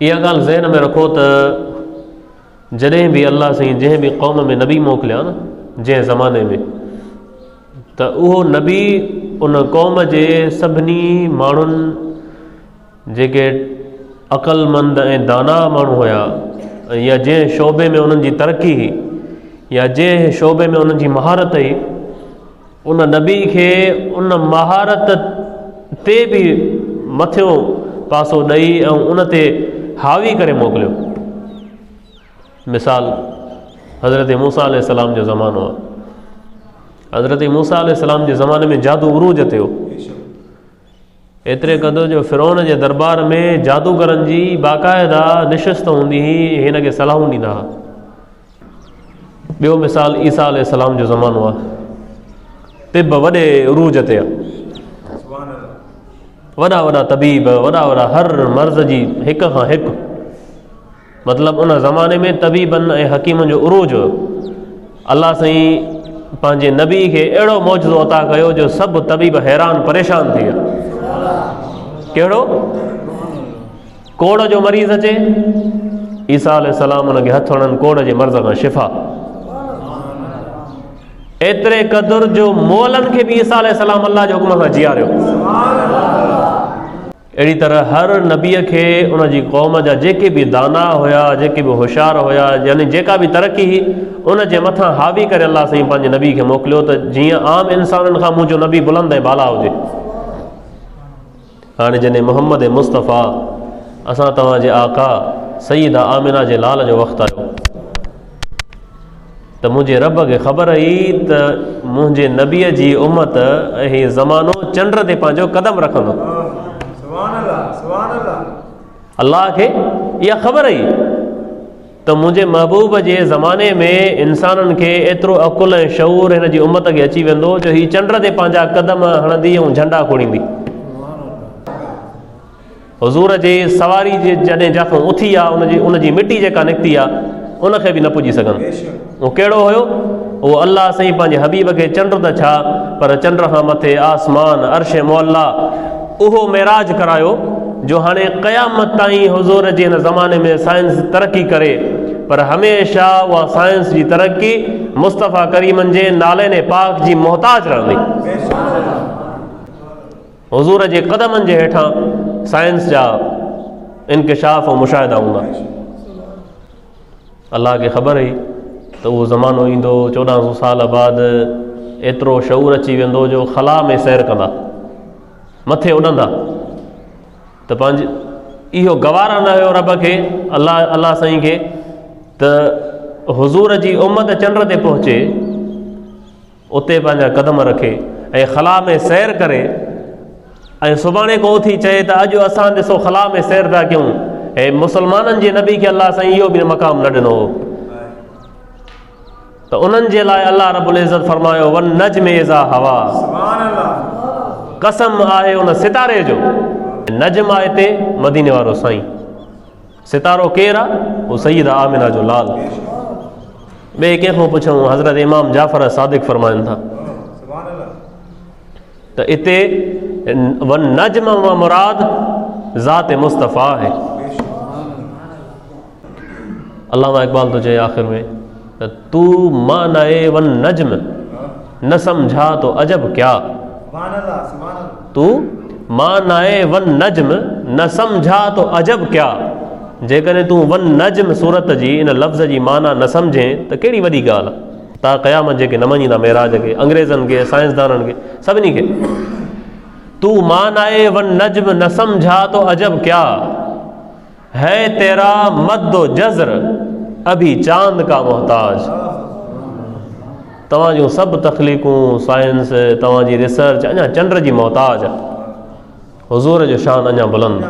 इहा ॻाल्हि ज़हन में रखो त जॾहिं बि अल्लाह साईं जंहिं बि क़ौम में नबी मोकिलिया न, जंहिं ज़माने में, त उहो नबी उन क़ौम जे सभिनी माण्हुनि जेके अक़लमंद ऐं दाना माण्हू हुया, या जंहिं शोबे में उन्हनि जी तरक़ी हुई, या जंहिं शोबे में उन्हनि जी महारत हुई, उन नबी खे उन महारत ते बि मथियों पासो ॾेई ऐं उन ते हावी करे मोकिलियो। मिसाल हज़रत मूसा अलैहिस्सलाम जो ज़मानो आहे। हज़रत मूसा अलैहिस्सलाम जे ज़माने में जादू उरूज ते हो, एतिरे क़दुरु जो फ़िरौन जे दरबार में जादूगरनि जी बाक़ाइदा निशिस्त हूंदी हुई, हिन खे सलाहूं ॾींदा हुआ। ॿियो मिसाल ईसा अलैहिस्सलाम जो ज़मानो आहे, तिब वॾे उरूज ते आहे, वॾा वॾा तबीब, वॾा वॾा हर मर्ज़ जी हिक खां हिकु, मतिलबु उन ज़माने में तबीबनि ऐं हकीमनि जो उरूज हुयो। अल्लाह साईं पंहिंजे नबी खे अहिड़ो मौजज़ो अता कयो जो सभु तबीब हैरान परेशान थी विया। कहिड़ो? कोड़ जो मरीज़ अचे, ईसा अलैहिस्सलाम उनखे हथ हणनि, कोड़ जे मर्ज़ खां शिफ़ा। एतिरे क़दुरु जो मोलनि खे बि ईसा अलैहिस्सलाम अल्लाह जे हुकुम सां जीआरियो। अहिड़ी तरह हर नबीअ खे उन जी क़ौम जा जेके बि दाना हुया, जेके बि होशियार हुया, यानी जेका बि तरक़ी हुई, उन जे मथां हावी करे अल्लाह साईं पंहिंजे नबी खे मोकिलियो त जीअं आम इंसाननि खां मुंहिंजो नबी बुलंद ऐं बाला हुजे। हाणे जॾहिं मोहम्मद मुस्तफ़ा असां तव्हांजे आका सईदा आमिना जे लाल जो वक़्तु आयो त मुंहिंजे रब खे ख़बर हुई त मुंहिंजे नबीअ जी उम्मत ऐं हीउ ज़मानो चंड ते पंहिंजो क़दम रखंदो। अल्लाह खे इहा ख़बर हुई त मुंहिंजे महबूब जे ज़माने में इंसाननि खे एतिरो अकुल ऐं शऊर हिन जी उम्मत खे अची वेंदो जो हीअ चंड ते पंहिंजा क़दम हणंदी ऐं झंडा खोड़ींदी। हुज़ूर जी सवारी जे जॾहिं जाथो उथी आहे, उनजी मिटी जेका निकिती आहे उनखे बि न पुॼी सघनि। उहो कहिड़ो हुयो? उहो अल्लाह साईं पंहिंजे हबीब खे चंड त छा, पर चंड खां मथे आसमान अर्श मुअल्ला उहो मेराज करायो जो हाणे क़यामत ताईं हुज़ूर जे हिन ज़माने में साइंस तरक़ी करे, पर हमेशह उहा साइंस जी तरक़ी मुस्तफ़ा करीमनि जे नाले ने पाक जी मोहताज रहंदी। हुज़ूर जे क़दमनि जे हेठां साइंस जा इंकिशाफ ऐं मुशाहिदा हूंदा। अल्लाह खे ख़बर हुई त उहो ज़मानो ईंदो 1400 साल बाद, एतिरो शऊर अची वेंदो जो ख़ला में सैर कंदा, मथे उॾंदा, त पंहिंजे इहो गवारा न हुयो रब खे, अल्लाह साईं खे, त हुज़ूर जी उम्मत चंड ते पहुचे, उते पंहिंजा क़दम रखे ऐं ख़ला में सैर करे, ऐं सुभाणे को उथी चए त अॼु असां ॾिसो ख़ला में सैर था कयूं, ऐं मुसलमाननि जे नबी खे अल्लाह साईं इहो बि मक़ाम न ॾिनो हो। त उन्हनि जे लाइ अल्लाह रब्बुल इज़्ज़त फरमायो वन नज्म इज़ा हवा, कसम आहे उन सितारे जो। नजम आहे हिते मदीने वारो साईं, सितारो केरु आहे? उहो सईदा आमिना जो लाल। ॿिए कंहिंखां पुछूं, हज़रत इमाम जाफ़र सादिक फरमाइनि था त हिते वन नजम व मुराद ज़ात मुस्तफ़ा है। अल्लामा इक़बाल तो चए आख़िर में त तू मानाए वन नजम न समझा तो अजब क्या, तू मानाए वन नजम न समझा तो अजब क्या। जेकॾहिं तूं वन नजम सूरत जी इन लफ़्ज़ जी माना न सम्झे त कहिड़ी वॾी ॻाल्हि आहे। तव्हां क़यामत जेके न मञींदा मेराज खे, अंग्रेज़नि खे, साइंसदाननि खे, सभिनी खे, तू मानाए वन नजम न समझा तो अजब क्या, है तेरा मद्दो जज़र अभी चांद का मोहताज। तव्हां जूं सभु तख़लीक़ूं, साइंस, तव्हांजी रिसर्च अञा चंड जी मोहताज आहे। हुज़ूर जो शान अञा बुलंद।